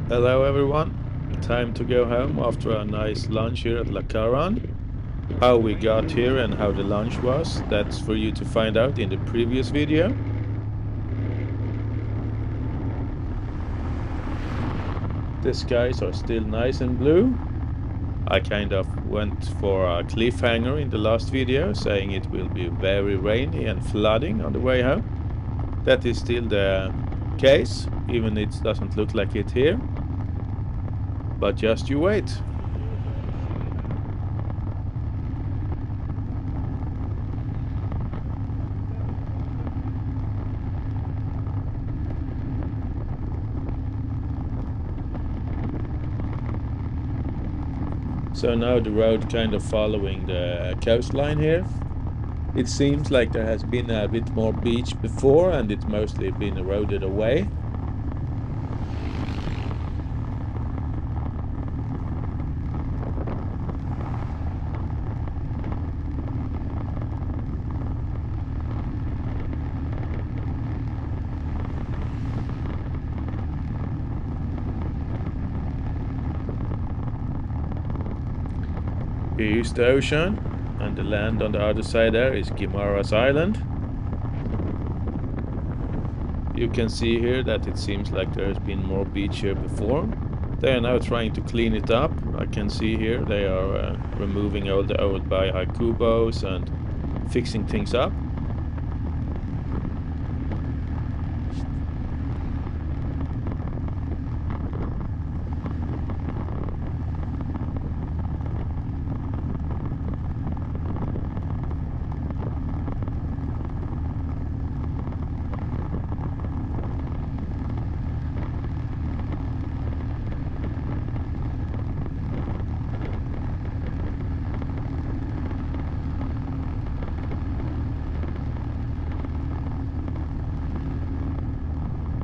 Hello everyone. Time to go home after a nice lunch here at Lacaran. How we got here and how the lunch was, that's for you to find out in the previous video. The skies are still nice and blue. I kind of went for a cliffhanger in the last video, saying it will be very rainy and flooding on the way home. That is still the case, even it doesn't look like it here. But just you wait. So now the road kind of following the coastline here. It seems like there has been a bit more beach before and it's mostly been eroded away. Here is the ocean, and the land on the other side there is Guimara's Island. You can see here that it seems like there has been more beach here before. They are now trying to clean it up. I can see here they are removing all the old kubos and fixing things up.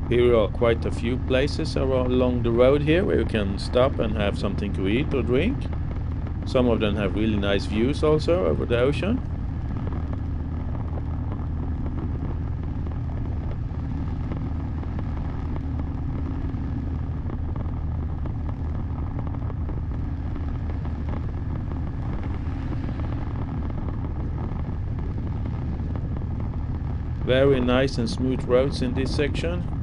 Here are quite a few places along the road here where you can stop and have something to eat or drink. Some of them have really nice views also over the ocean. Very nice and smooth roads in this section.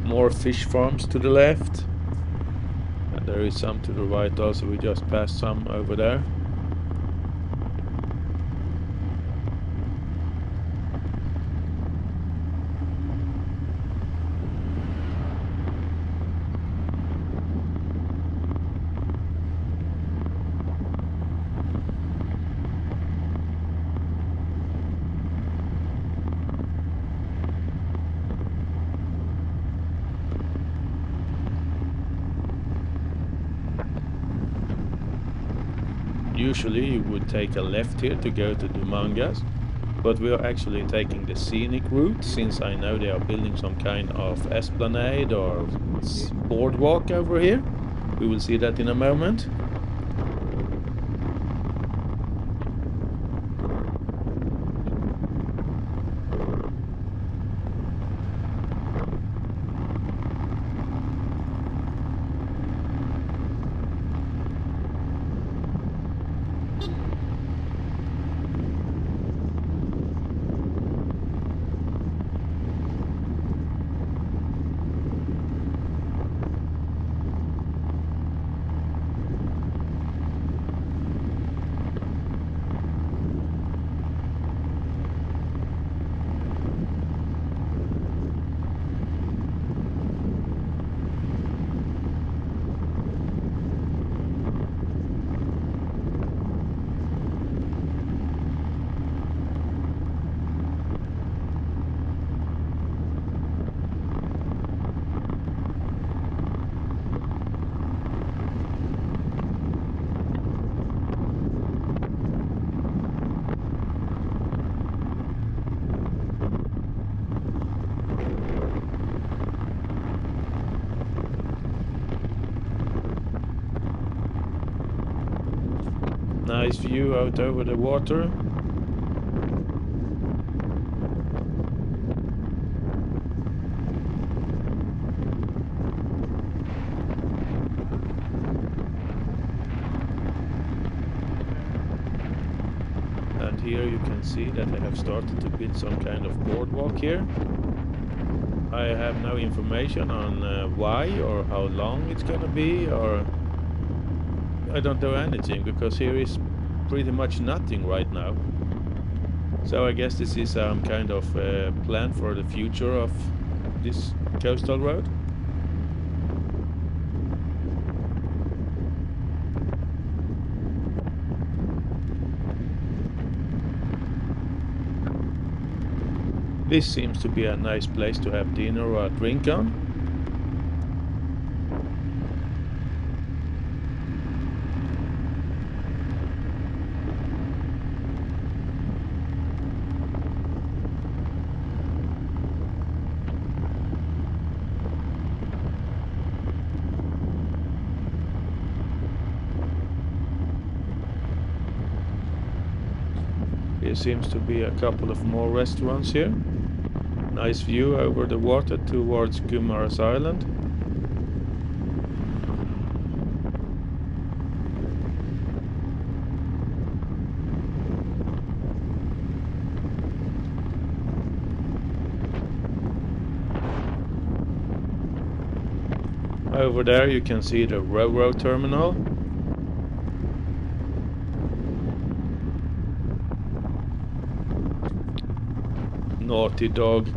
More fish farms to the left, and there is some to the right also. We just passed some over there. Usually you would take a left here to go to Dumangas, but we are actually taking the scenic route since I know they are building some kind of esplanade or boardwalk over here. We will see that in a moment. Nice view out over the water. And here you can see that they have started to build some kind of boardwalk here. I have no information on why or how long it's gonna be, or I don't know anything, because here is pretty much nothing right now. So I guess this is some kind of plan for the future of this coastal road. This seems to be a nice place to have dinner or a drink on. There seems to be a couple of more restaurants here. Nice view over the water towards Guimaras Island. Over there you can see the railroad terminal. Naughty dog.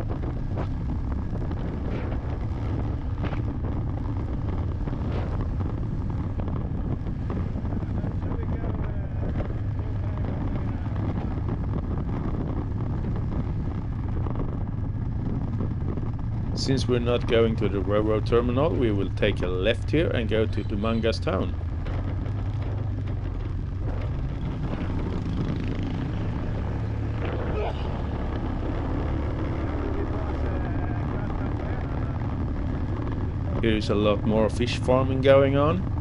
Since we're not going to the railroad terminal, we will take a left here and go to Dumangas town. Here is a lot more fish farming going on.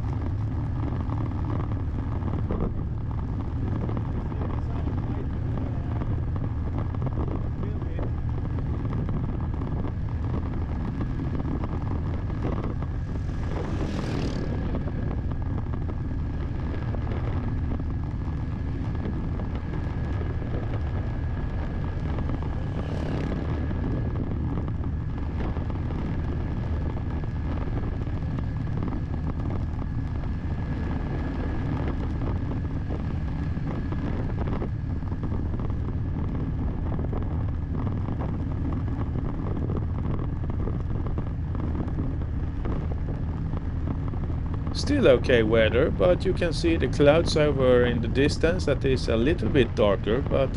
Still okay weather, but you can see the clouds over in the distance. That is a little bit darker, but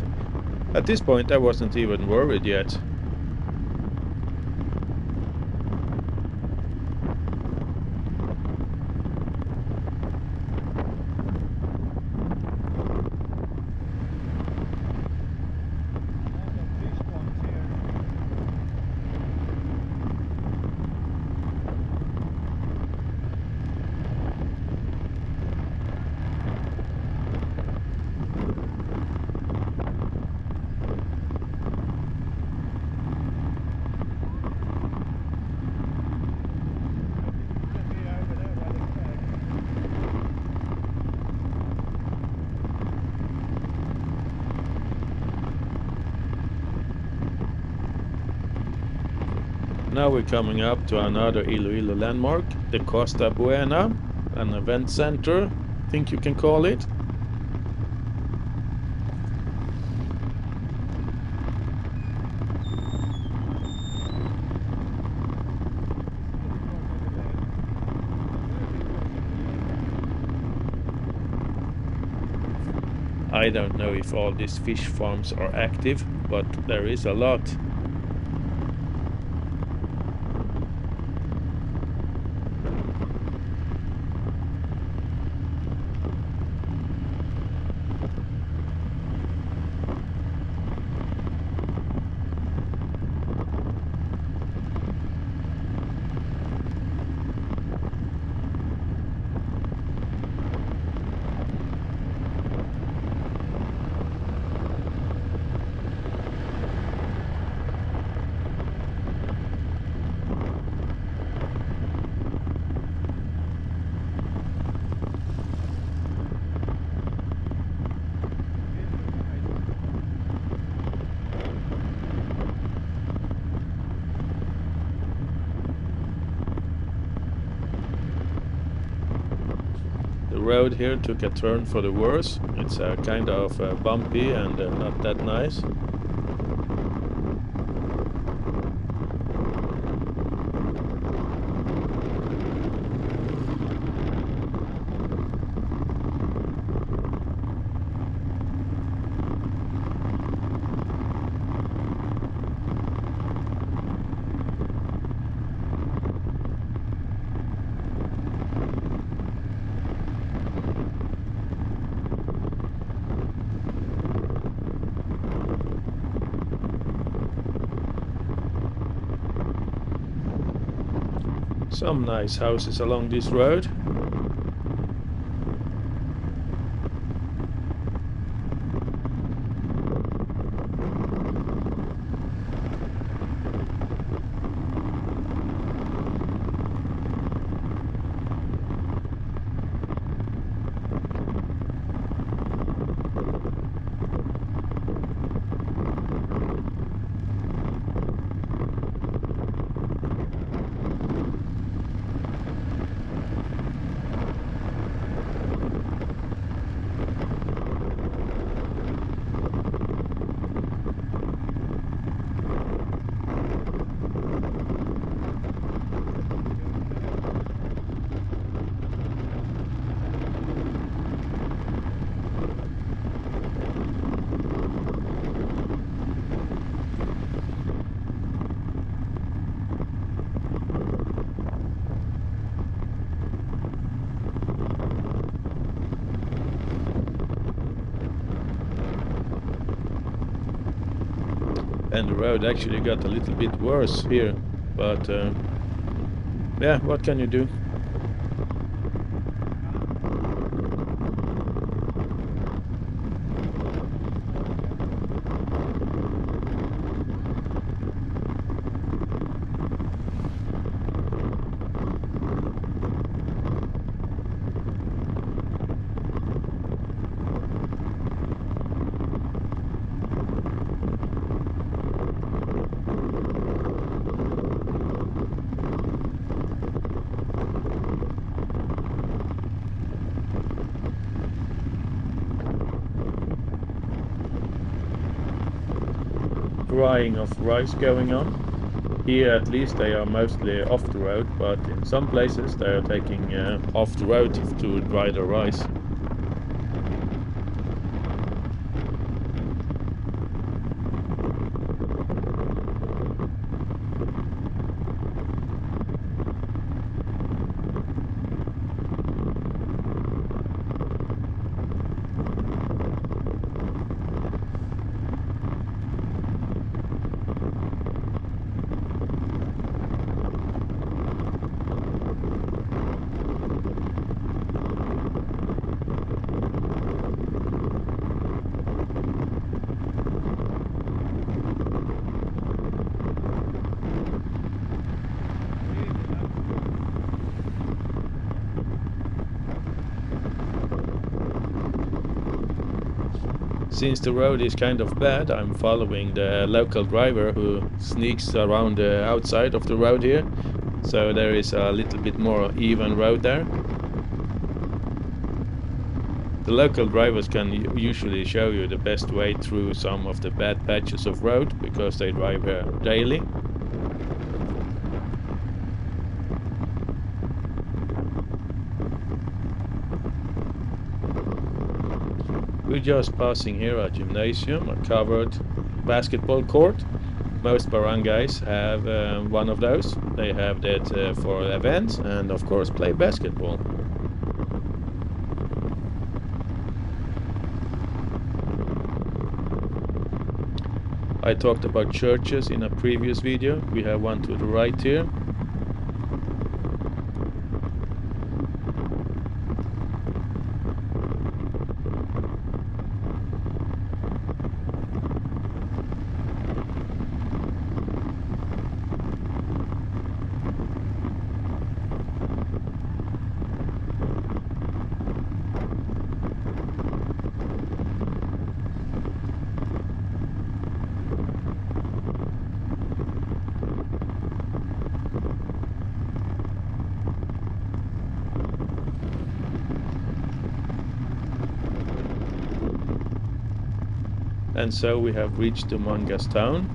at this point I wasn't even worried yet. Now we're coming up to another Iloilo landmark, the Costa Buena, an event center, I think you can call it. I don't know if all these fish farms are active, but there is a lot. The road here took a turn for the worse. It's kind of bumpy and not that nice. Some nice houses along this road. And the road actually got a little bit worse here, but yeah, what can you do? Drying of rice going on. Here at least they are mostly off the road, but in some places they are taking off the road to dry the rice. Since the road is kind of bad, I'm following the local driver who sneaks around the outside of the road here. So there is a little bit more even road there. The local drivers can usually show you the best way through some of the bad patches of road because they drive here daily. We're just passing here a gymnasium, a covered basketball court. Most barangays have one of those. They have that for events and of course play basketball. I talked about churches in a previous video. We have one to the right here. And so we have reached Dumangas town.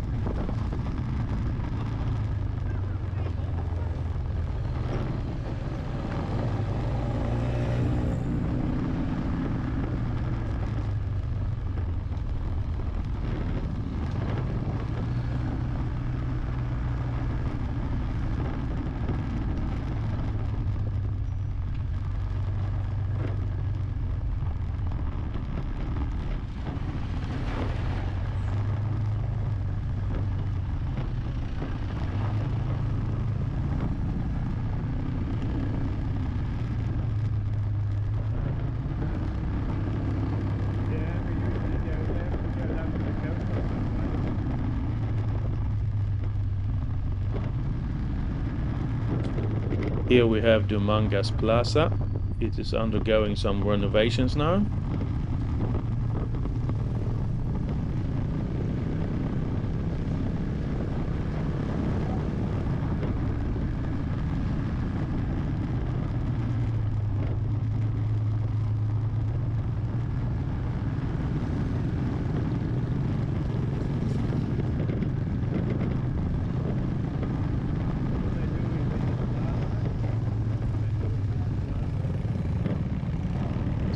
Here we have Dumangas Plaza. It is undergoing some renovations now.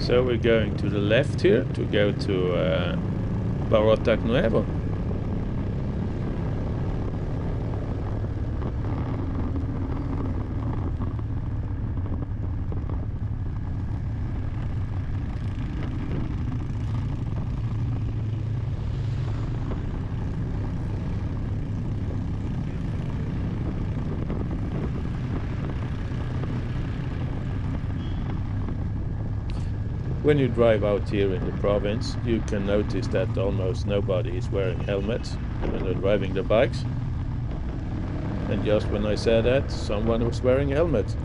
So we're going to the left here to go to Barotac Nuevo. When you drive out here in the province, you can notice that almost nobody is wearing helmets when they're driving their bikes. And just when I said that, someone was wearing a helmet.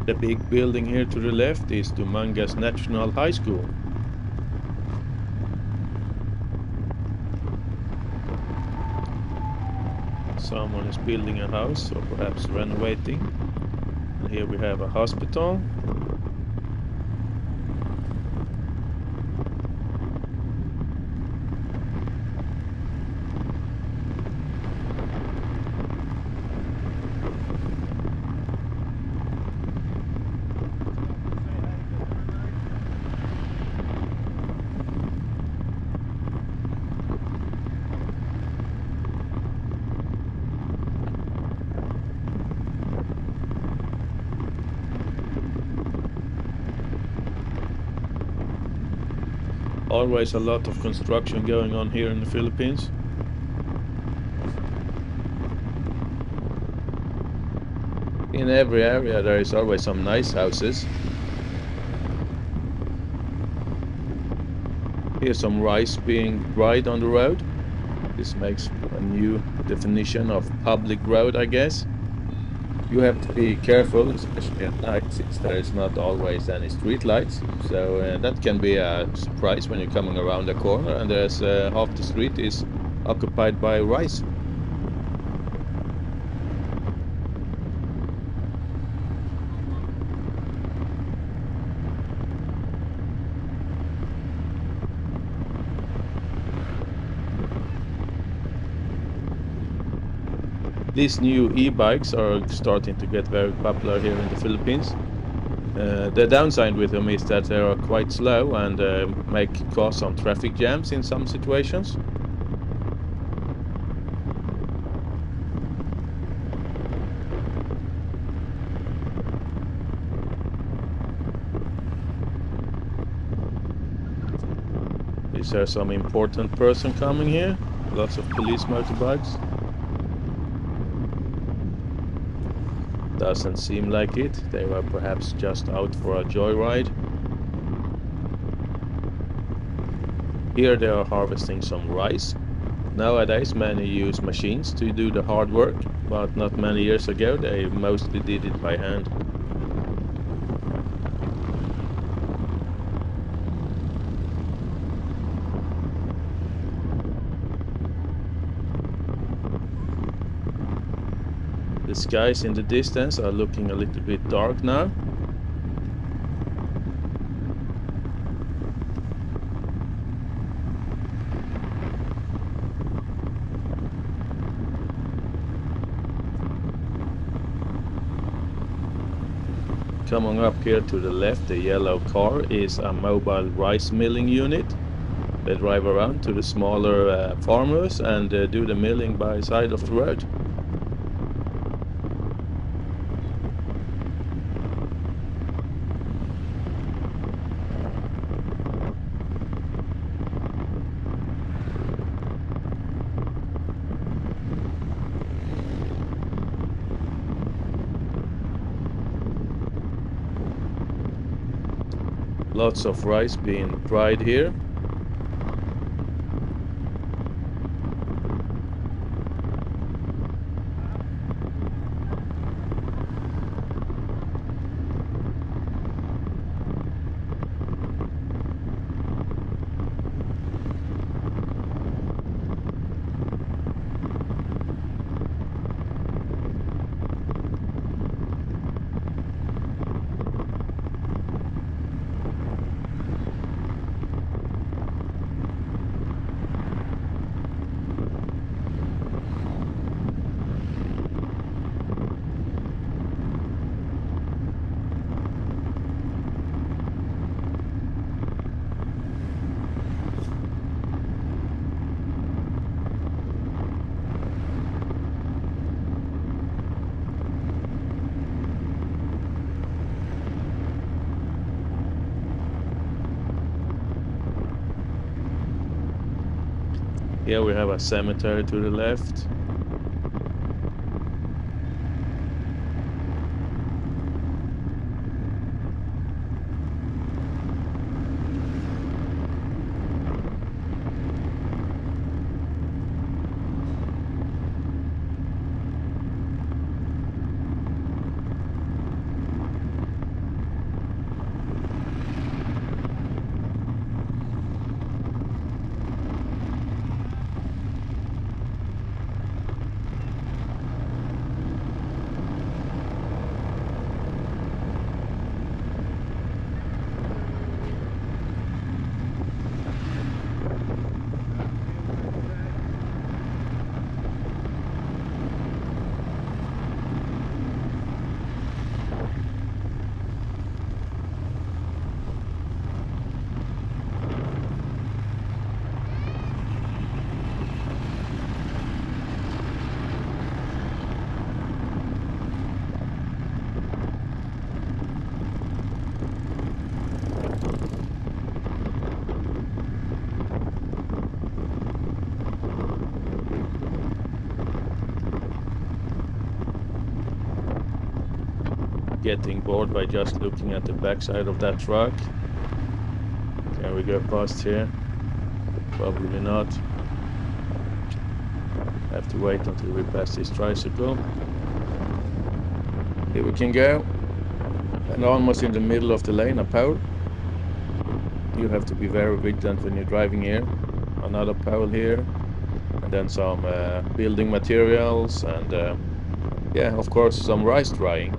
The big building here to the left is Dumangas National High School. Someone is building a house or perhaps renovating. And here we have a hospital. Always a lot of construction going on here in the Philippines. In every area there is always some nice houses. Here's some rice being dried on the road. This makes a new definition of public road, I guess. You have to be careful, especially at night, since there is not always any street lights. So that can be a surprise when you're coming around the corner and there's half the street is occupied by rice. These new e-bikes are starting to get very popular here in the Philippines. The downside with them is that they are quite slow and cause some traffic jams in some situations. Is there some important person coming here? Lots of police motorbikes. Doesn't seem like it. They were perhaps just out for a joyride. Here they are harvesting some rice. Nowadays many use machines to do the hard work, but not many years ago they mostly did it by hand. The skies in the distance are looking a little bit dark now. Coming up here to the left, the yellow car is a mobile rice milling unit. They drive around to the smaller farmers and do the milling by side of the road. Lots of rice being dried here. Here we have a cemetery to the left. Getting bored by just looking at the backside of that truck. Can we go past here? Probably not. Have to wait until we pass this tricycle. Here we can go. And almost in the middle of the lane, a pole. You have to be very vigilant when you're driving here. Another pole here. And then some building materials and yeah, of course some rice drying.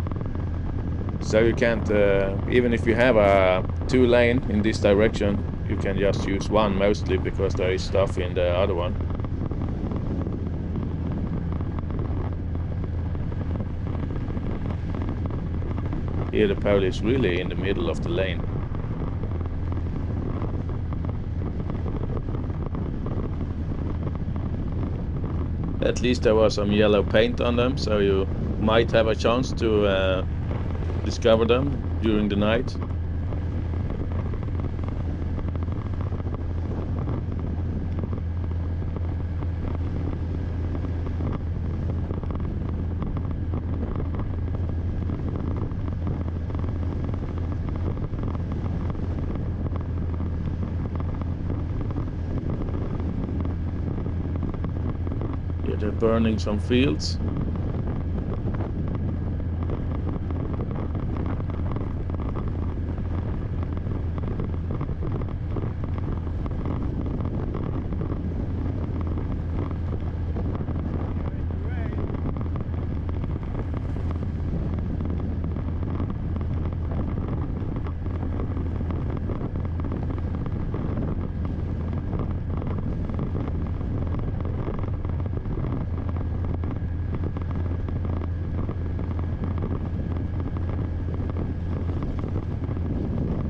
So you can't, even if you have a 2-lane in this direction, you can just use one mostly because there is stuff in the other one. Here the pole is really in the middle of the lane. At least there was some yellow paint on them, so you might have a chance to discover them during the night. burning some fields.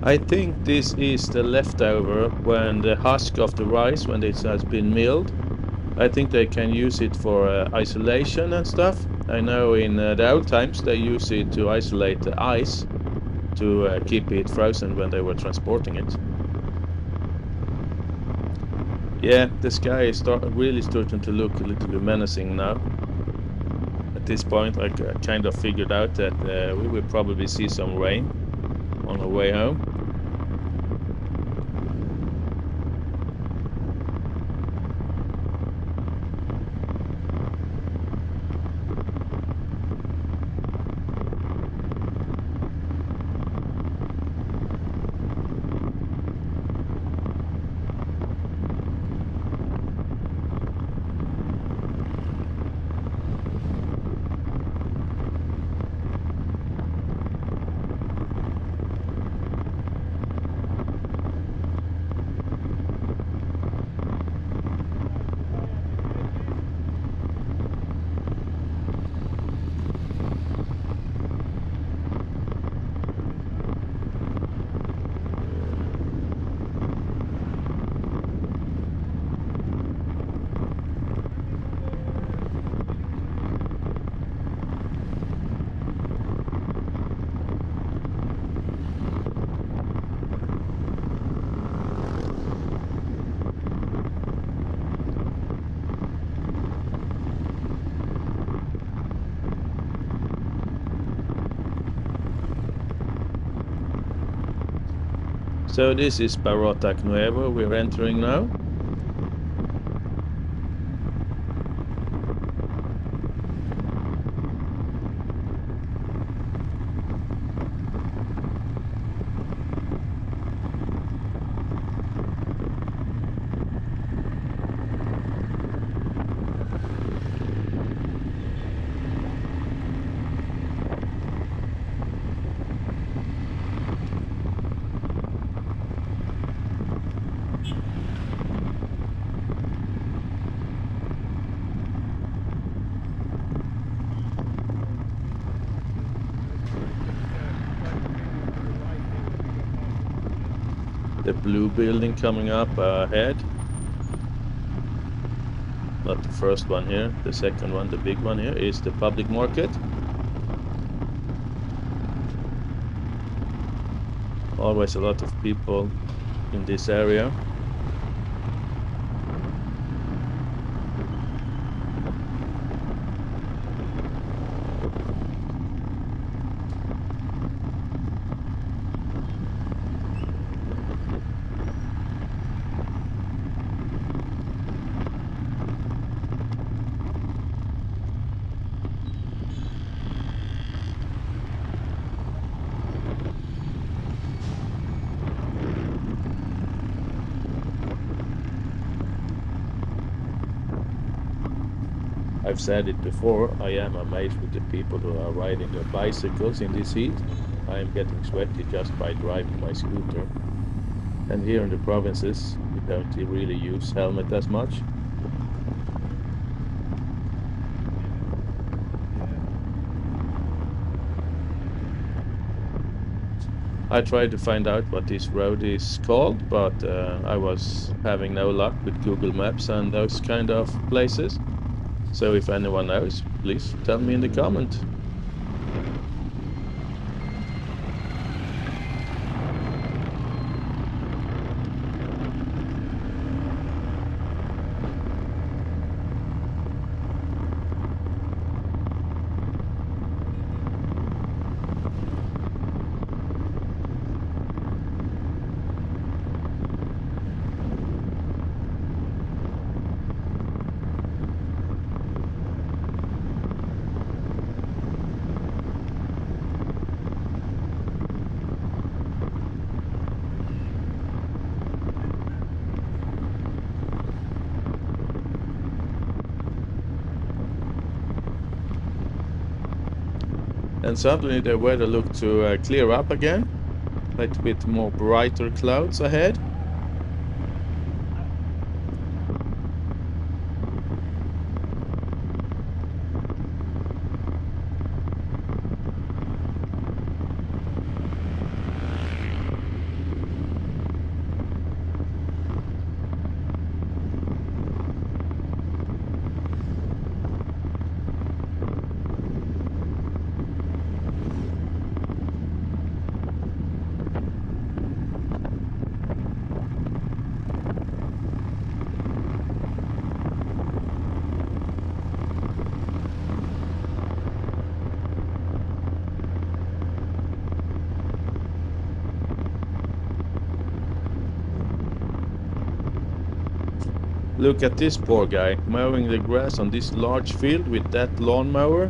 I think this is the leftover when the husk of the rice, when it has been milled. I think they can use it for isolation and stuff. I know in the old times they used it to isolate the ice to keep it frozen when they were transporting it. Yeah, the sky is really starting to look a little bit menacing now. At this point, I kind of figured out that we will probably see some rain on our way home. So this is Barotac Nuevo we're entering now. The blue building coming up ahead. Not the first one here, the second one, the big one here, is the public market. Always a lot of people in this area. I've said it before, I am amazed with the people who are riding their bicycles in this heat. I am getting sweaty just by driving my scooter. And here in the provinces, we don't really use helmet as much. I tried to find out what this road is called, but I was having no luck with Google Maps and those kind of places. So if anyone knows, please tell me in the comment. And suddenly the weather looked to clear up again, a little bit more brighter clouds ahead. Look at this poor guy mowing the grass on this large field with that lawnmower.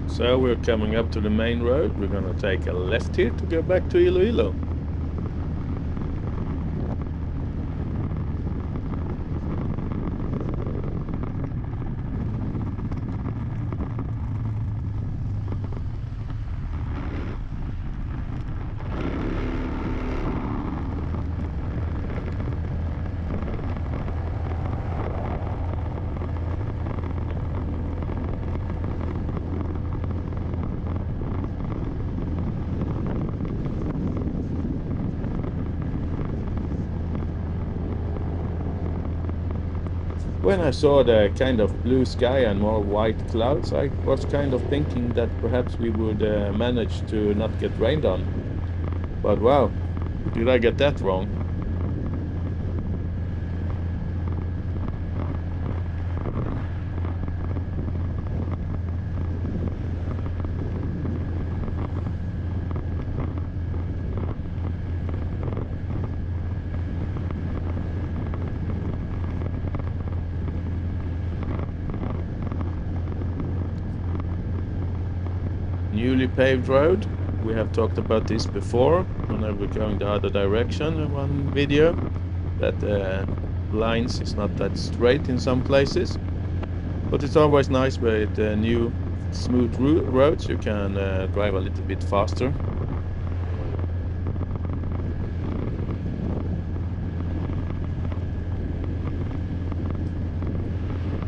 So we're coming up to the main road. We're gonna take a left here to go back to Iloilo. When I saw the kind of blue sky and more white clouds, I was kind of thinking that perhaps we would manage to not get rained on. But wow, did I get that wrong? Newly paved road. We have talked about this before whenever we're going the other direction in one video, that lines is not that straight in some places, but it's always nice with new smooth roads. You can drive a little bit faster.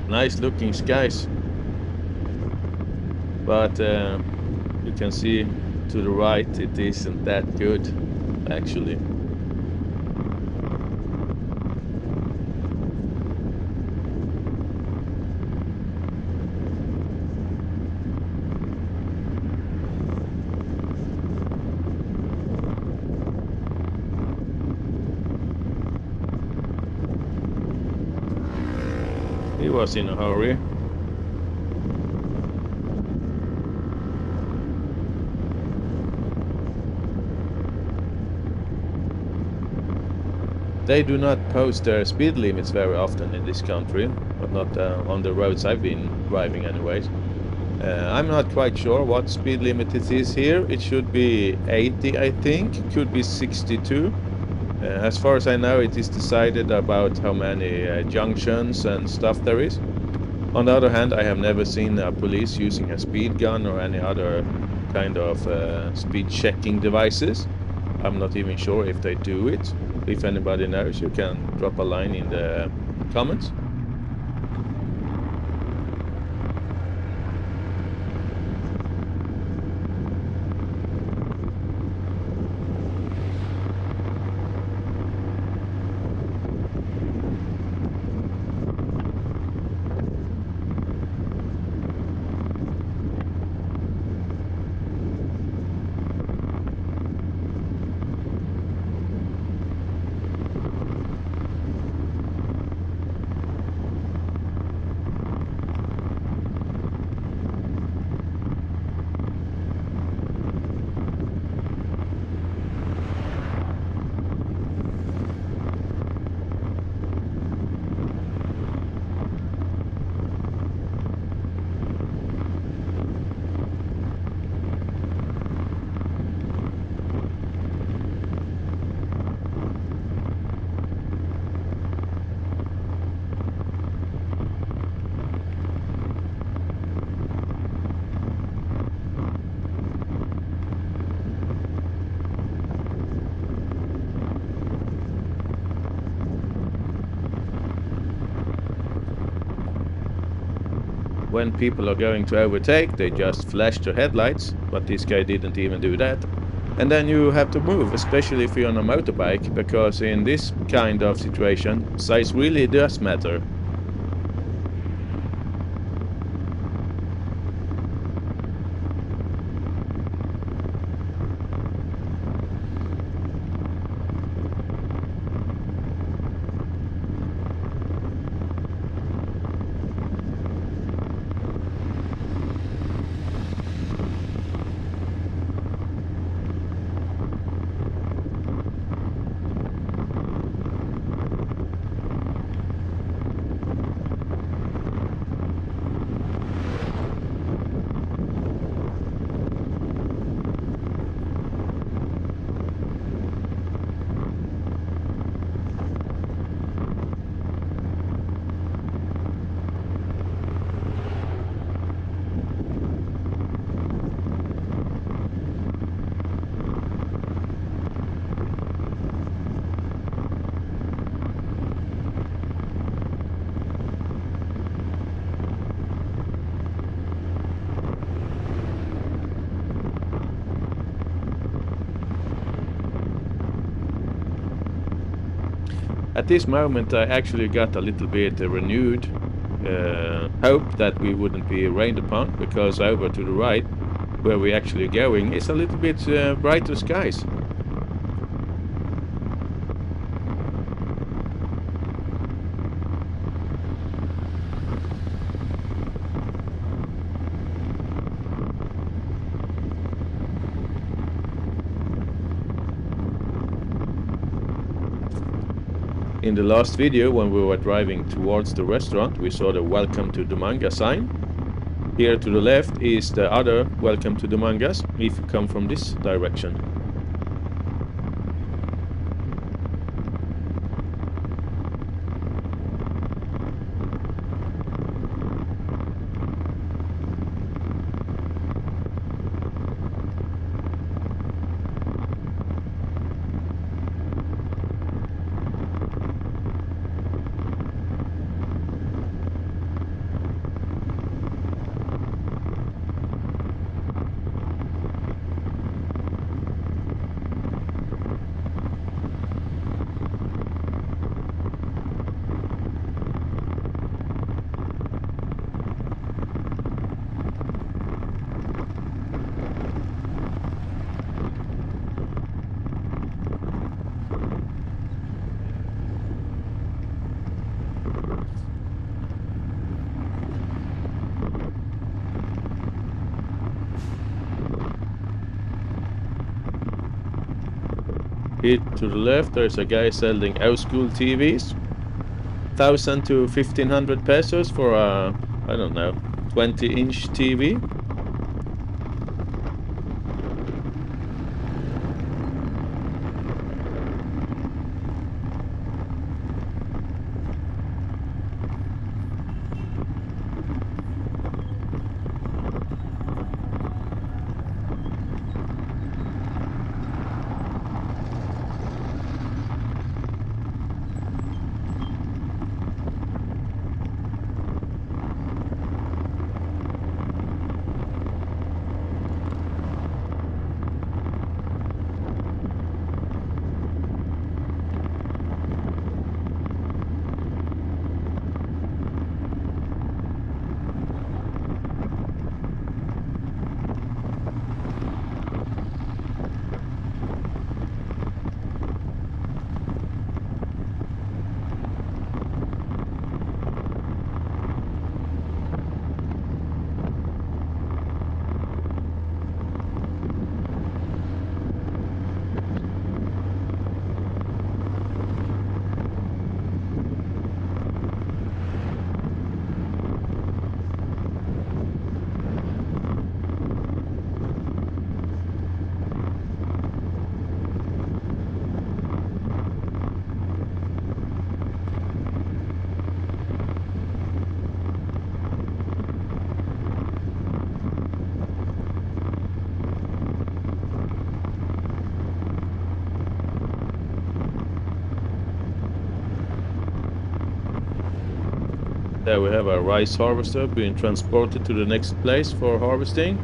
Nice looking skies, but you can see to the right it isn't that good actually. He was in a hurry. They do not post their speed limits very often in this country, but not on the roads I've been driving anyways. I'm not quite sure what speed limit it is here. It should be 80, I think. It could be 62. As far as I know, it is decided about how many junctions and stuff there is. On the other hand, I have never seen police using a speed gun or any other kind of speed checking devices. I'm not even sure if they do it. If anybody knows, you can drop a line in the comments. When people are going to overtake, they just flash their headlights, but this guy didn't even do that. And then you have to move, especially if you're on a motorbike, because in this kind of situation, size really does matter. At this moment, I actually got a little bit renewed hope that we wouldn't be rained upon, because over to the right, where we're actually going, is a little bit brighter skies. In the last video, when we were driving towards the restaurant, we saw the Welcome to Dumangas sign. Here to the left is the other Welcome to Dumangas, if you come from this direction. Here to the left, there's a guy selling old school TVs. 1,000 to 1,500 pesos for a, I don't know, 20-inch TV. There we have our rice harvester being transported to the next place for harvesting.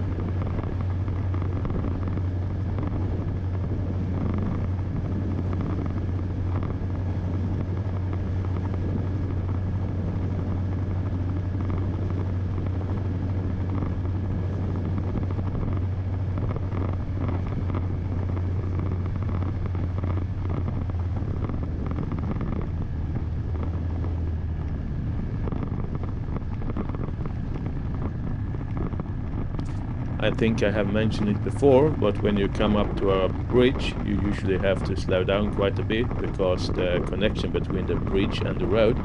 I think I have mentioned it before, but when you come up to a bridge, you usually have to slow down quite a bit because the connection between the bridge and the road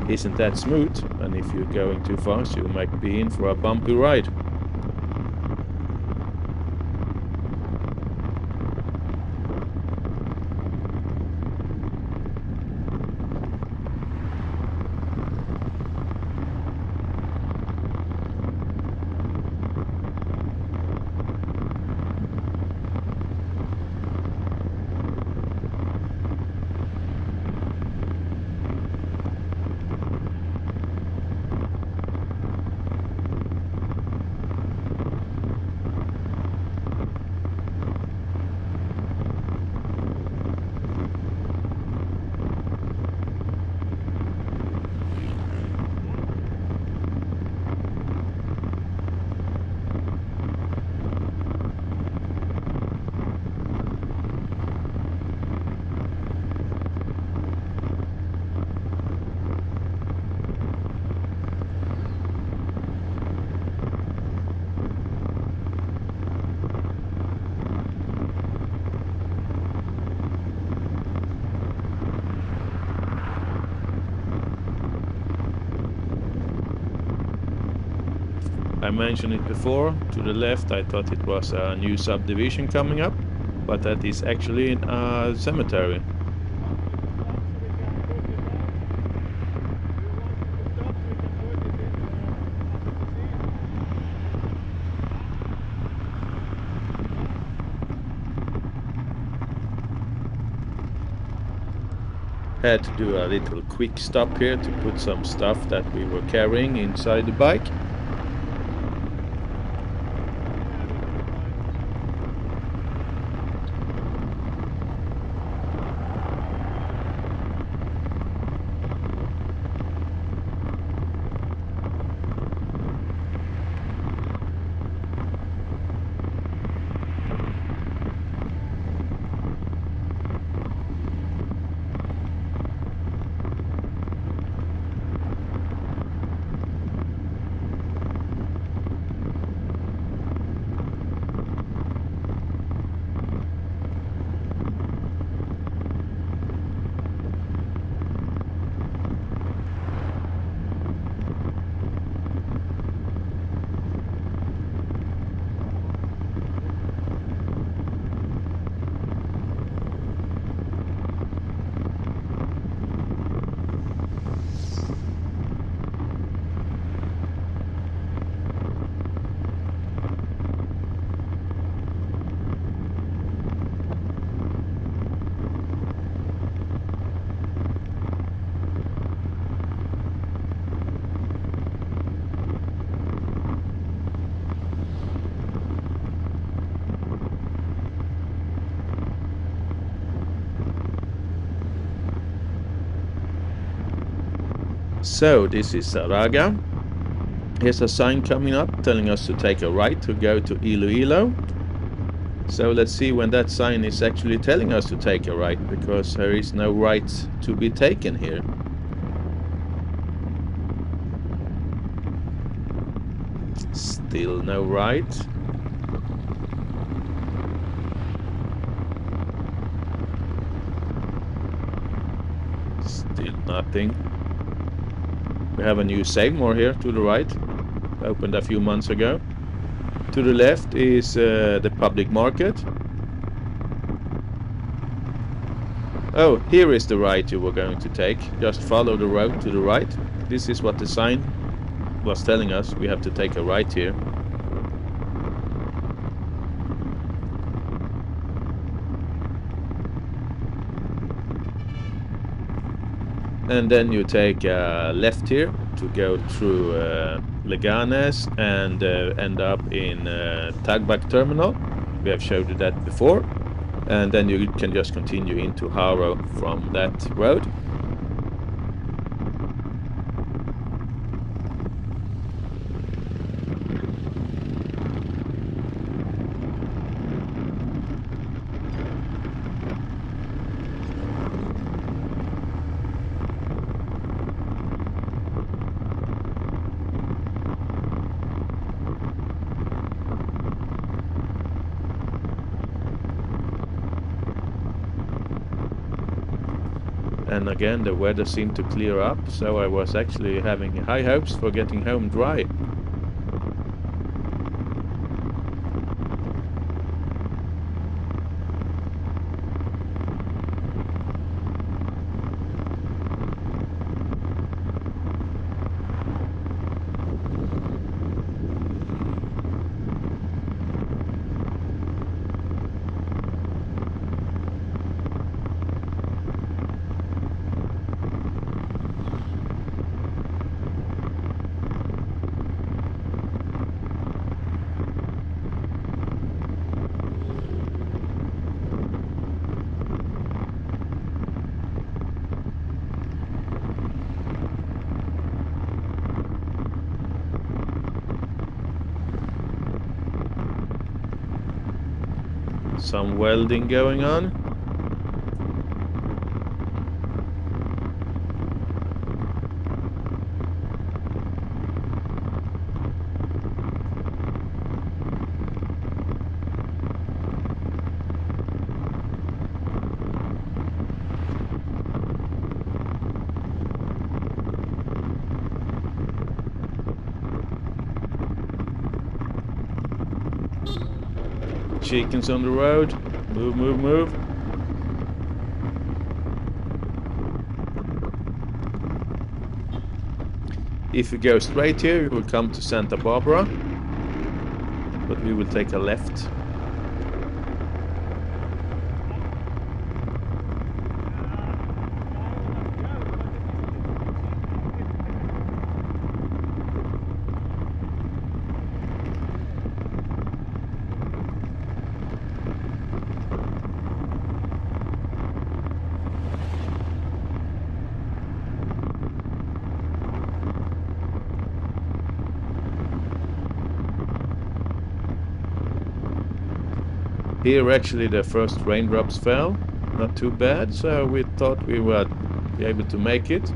isn't that smooth, and if you're going too fast, you might be in for a bumpy ride. I mentioned it before, to the left I thought it was a new subdivision coming up, but that is actually a cemetery. Had to do a little quick stop here to put some stuff that we were carrying inside the bike. So this is Zarraga. Here's a sign coming up telling us to take a right to go to Iloilo. So let's see when that sign is actually telling us to take a right, because there is no right to be taken here. Still no right. Still nothing. We have a new Save More here to the right, opened a few months ago. To the left is the public market. Oh, here is the right you were going to take. Just follow the road to the right. This is what the sign was telling us. We have to take a right here. And then you take a left here to to go through Leganes and end up in Tagbak Terminal. We have showed you that before. And then you can just continue into Haro from that road. And again, the weather seemed to clear up, so I was actually having high hopes for getting home dry. Some welding going on. Chickens on the road. Move, move, move. If you go straight here, you will come to Santa Barbara. But we will take a left. Here actually the first raindrops fell, not too bad, so we thought we would be able to make it.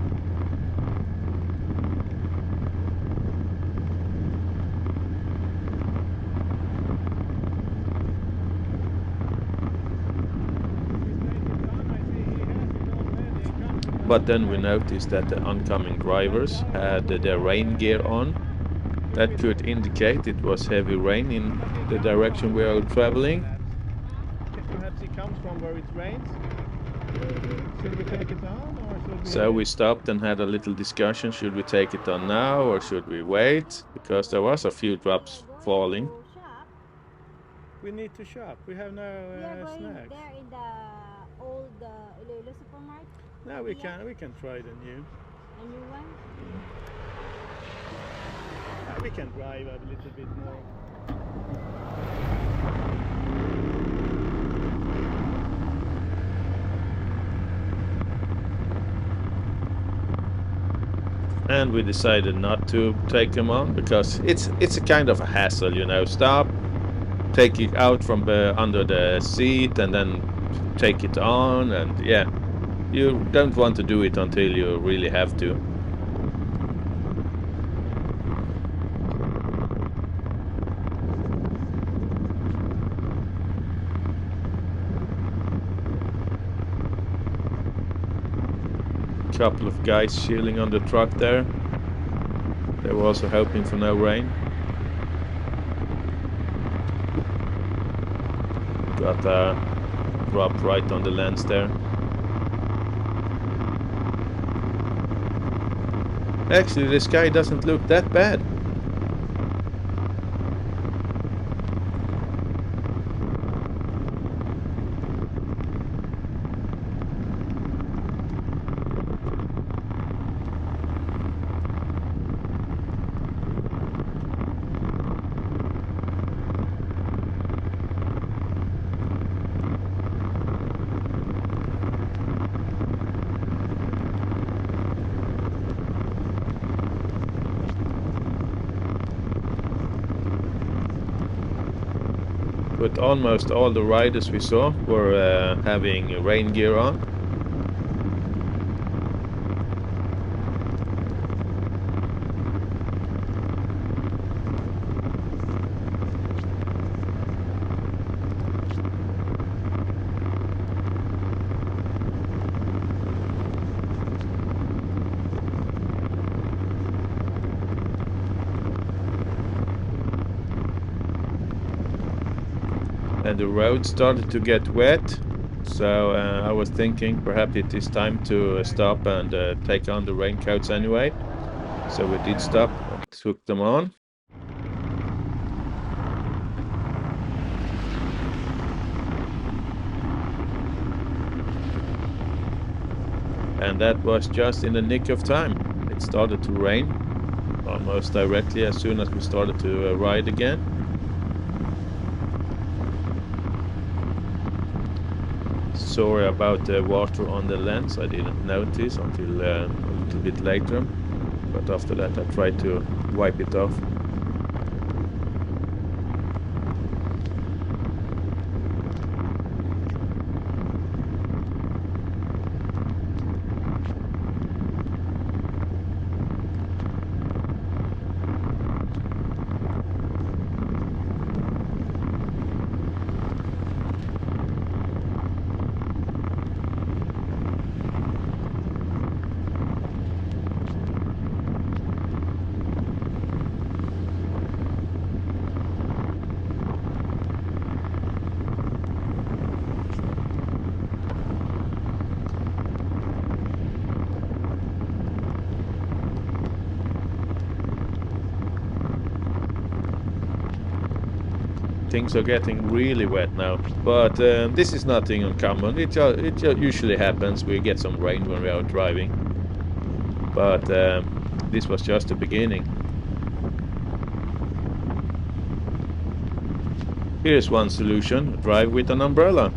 But then we noticed that the oncoming drivers had their rain gear on. That could indicate it was heavy rain in the direction we are traveling. Perhaps it comes from where it rains. Should we take it on, or should we... So we stopped and had a little discussion. Should we take it on now or should we wait? Because there was a few drops falling. We need to shop. We have no snacks. There in the old Iloilo supermarket. No, we can try the new. A new one. We can drive a little bit more. And we decided not to take them on because it's a kind of a hassle, you know. Stop, take it out from under the seat, and then take it on, and yeah, you don't want to do it until you really have to. Couple of guys chilling on the truck there. They were also hoping for no rain. Got a drop right on the lens there. Actually, the sky doesn't look that bad. but almost all the riders we saw were having rain gear on. And the road started to get wet, so I was thinking perhaps it is time to stop and take on the raincoats anyway. So we did stop and took them on. And that was just in the nick of time. It started to rain almost directly as soon as we started to ride again. Sorry about the water on the lens, I didn't notice until a little bit later, but after that I tried to wipe it off. Things are getting really wet now, but this is nothing uncommon. It usually happens. We get some rain when we're out driving, but this was just the beginning. Here's one solution: drive with an umbrella.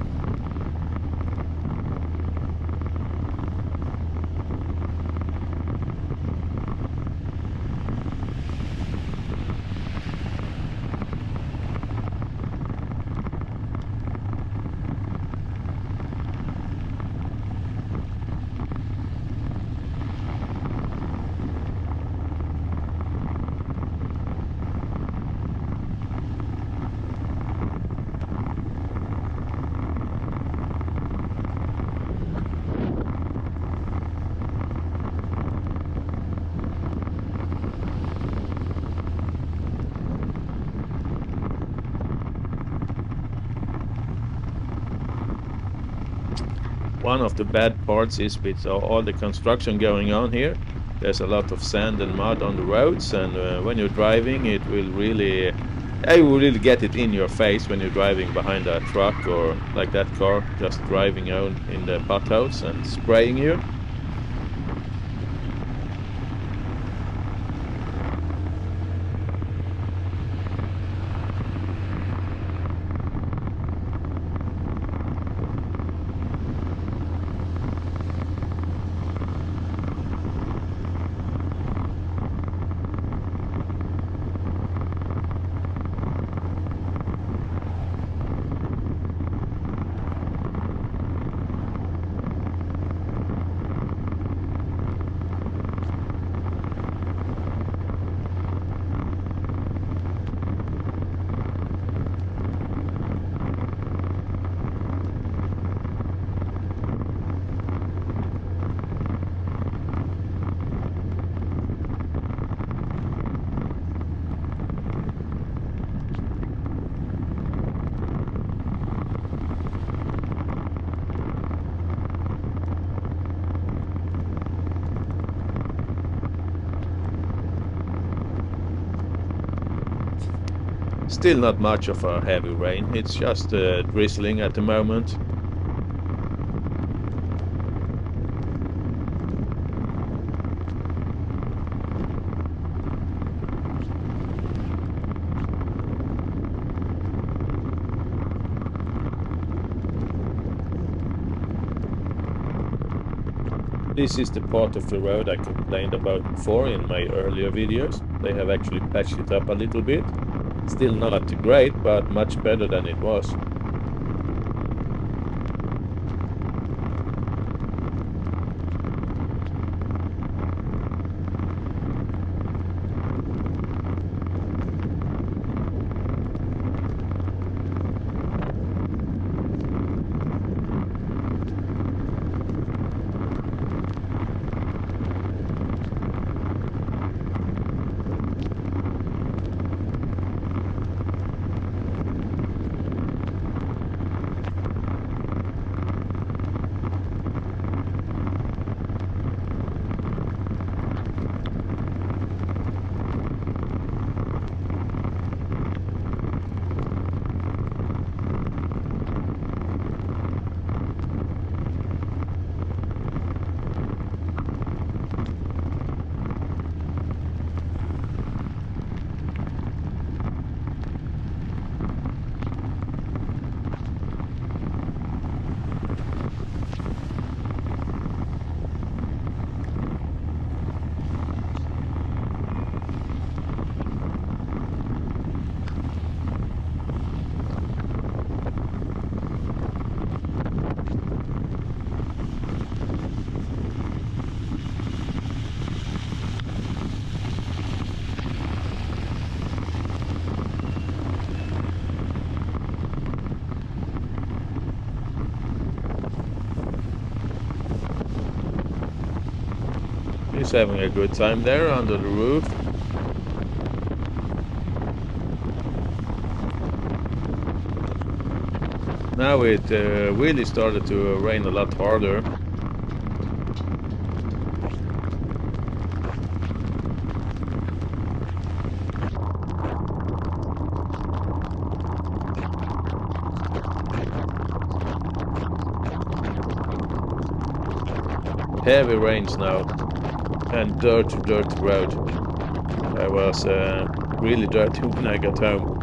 One of the bad parts is with all the construction going on here. There's a lot of sand and mud on the roads, and when you're driving, you will really get it in your face when you're driving behind a truck or like that car just driving out in the potholes and spraying you. Still not much of a heavy rain, it's just drizzling at the moment. This is the part of the road I complained about before in my earlier videos. They have actually patched it up a little bit. Still not great, but much better than it was. He's having a good time there under the roof. Now it really started to rain a lot harder. Heavy rains now, and dirty road. I was really dirty when I got home.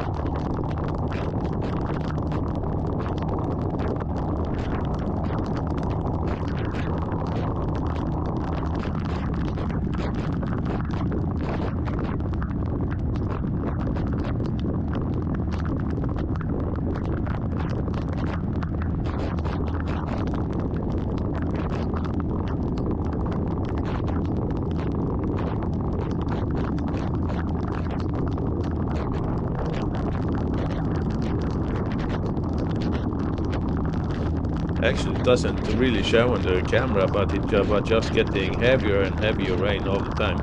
Actually, it doesn't really show on the camera, but it was just getting heavier and heavier rain all the time.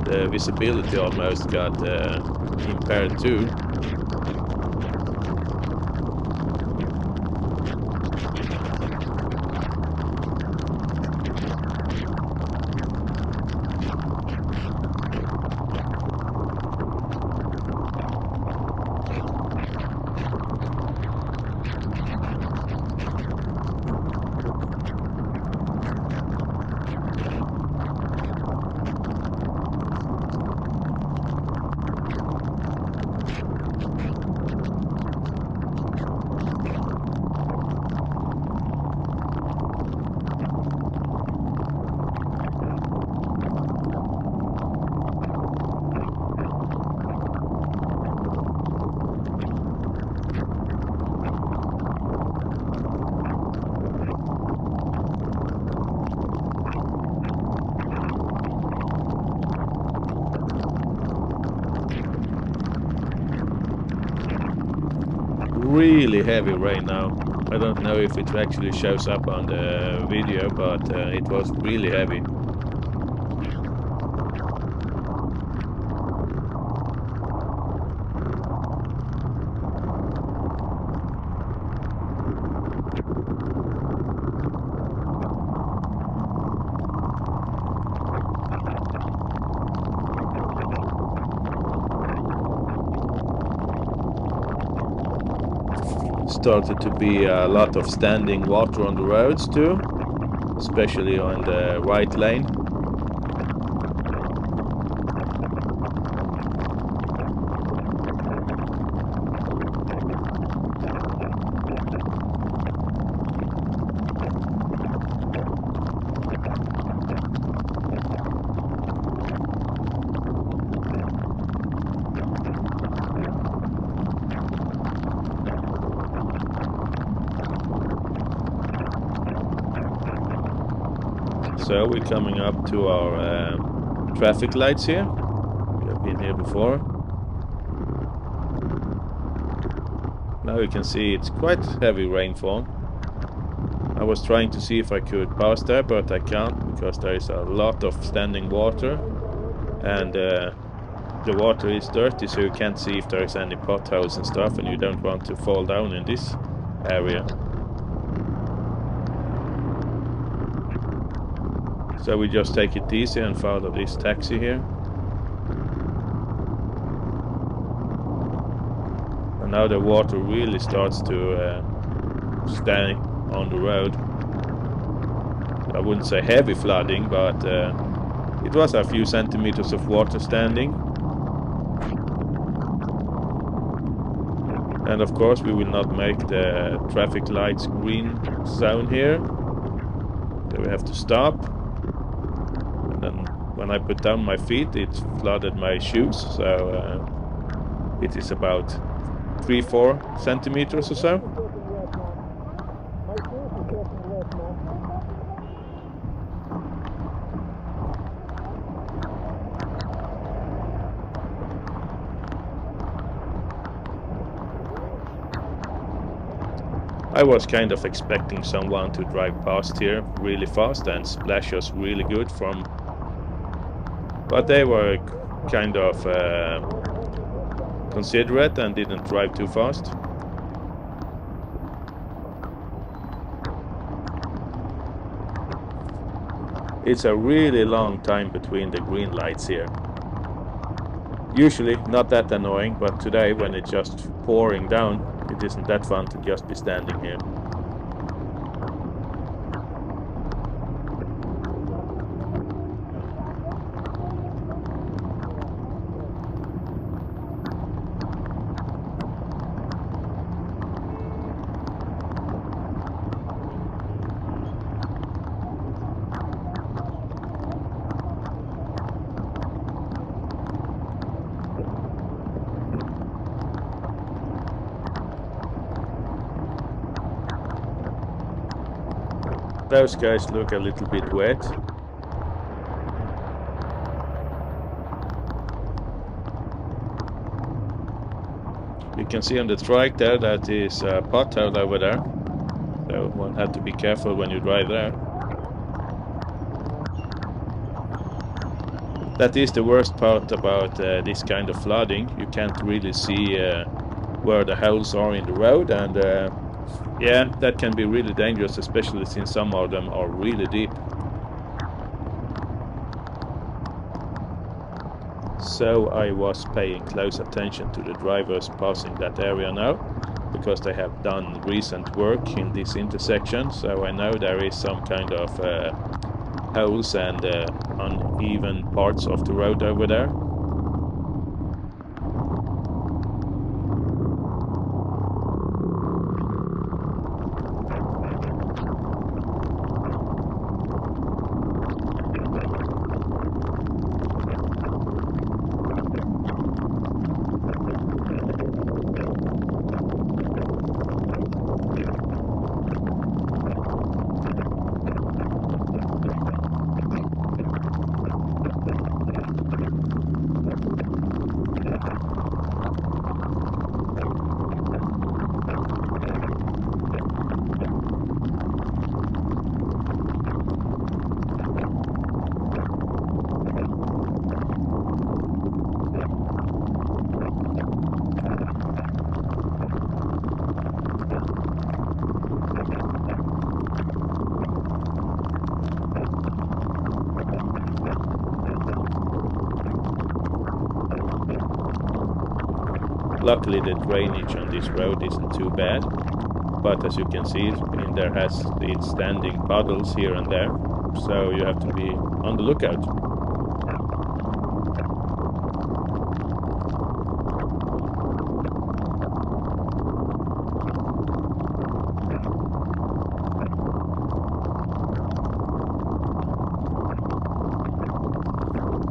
The visibility almost got impaired too. Really heavy rain now. I don't know if it actually shows up on the video, but it was really heavy. Started to be a lot of standing water on the roads too, especially on the right lane. So we're coming up to our traffic lights here. We have been here before. Now you can see it's quite heavy rainfall. I was trying to see if I could pass there, but I can't because there is a lot of standing water, and the water is dirty, so you can't see if there is any potholes and stuff, and you don't want to fall down in this area. So we just take it easy and follow this taxi here. And now the water really starts to stay on the road. I wouldn't say heavy flooding, but it was a few centimeters of water standing. And of course we will not make the traffic lights green zone here. So we have to stop. And then when I put down my feet, it flooded my shoes. So it is about 3-4 centimeters or so. I was kind of expecting someone to drive past here really fast and splash us really good from, but they were kind of considerate and didn't drive too fast. It's a really long time between the green lights here. Usually not that annoying, but today when it's just pouring down, it isn't that fun to just be standing here. Those guys look a little bit wet. You can see on the trike there that is a pothole over there. So one had to be careful when you drive there. That is the worst part about this kind of flooding. You can't really see where the holes are in the road, and yeah, that can be really dangerous, especially since some of them are really deep. So I was paying close attention to the drivers passing that area now, because they have done recent work in this intersection, so I know there is some kind of holes and uneven parts of the road over there. Luckily the drainage on this road isn't too bad, but as you can see, there has these standing puddles here and there, so you have to be on the lookout.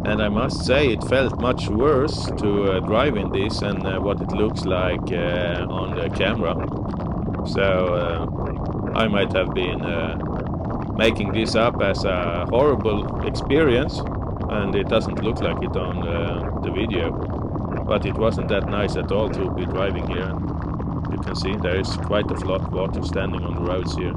And I must say it felt much worse to drive in this than what it looks like on the camera. So I might have been making this up as a horrible experience, and it doesn't look like it on the video. But it wasn't that nice at all to be driving here, and you can see there is quite a lot of water standing on the roads here.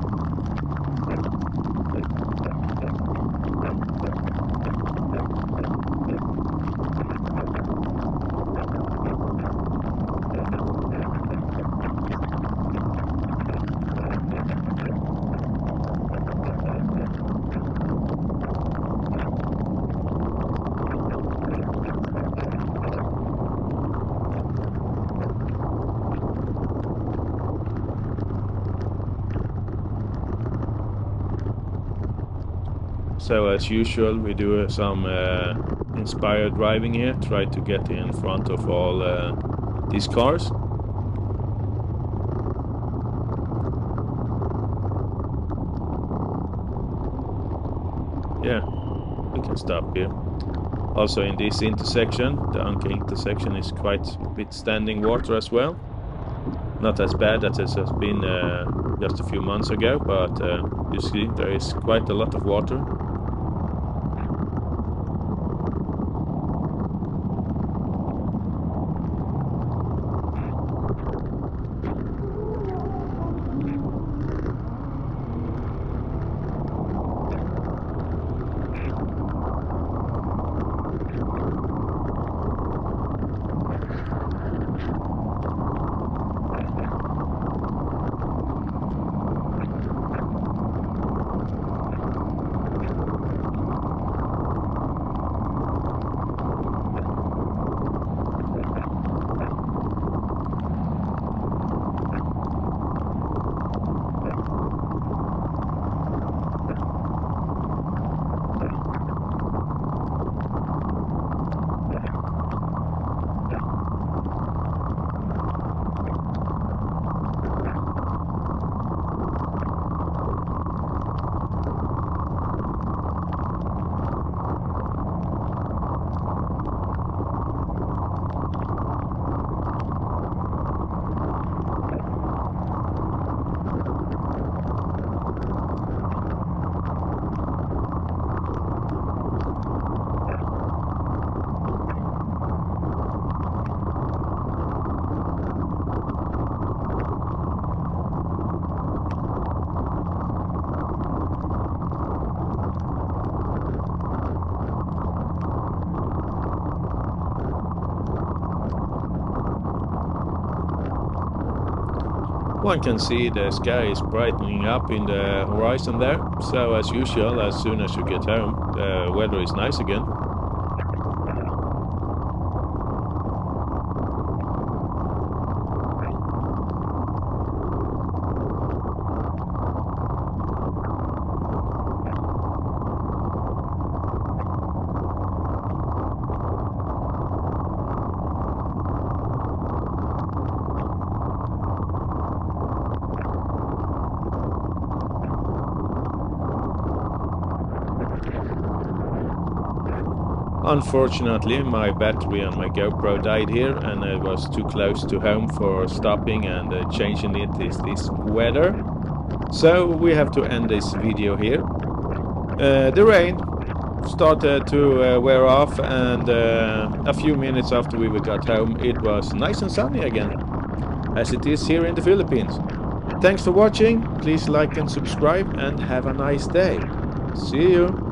So as usual, we do some inspired driving here, try to get in front of all these cars. Yeah, we can stop here. Also in this intersection, the Ungka intersection, is quite a bit standing water as well. Not as bad as it has been just a few months ago, but you see there is quite a lot of water. One can see the sky is brightening up in the horizon there, so as usual, as soon as you get home, the weather is nice again. Unfortunately, my battery on my GoPro died here, and I was too close to home for stopping and changing it is this weather. So we have to end this video here. The rain started to wear off, and a few minutes after we got home, it was nice and sunny again, as it is here in the Philippines. Thanks for watching. Please like and subscribe, and have a nice day. See you.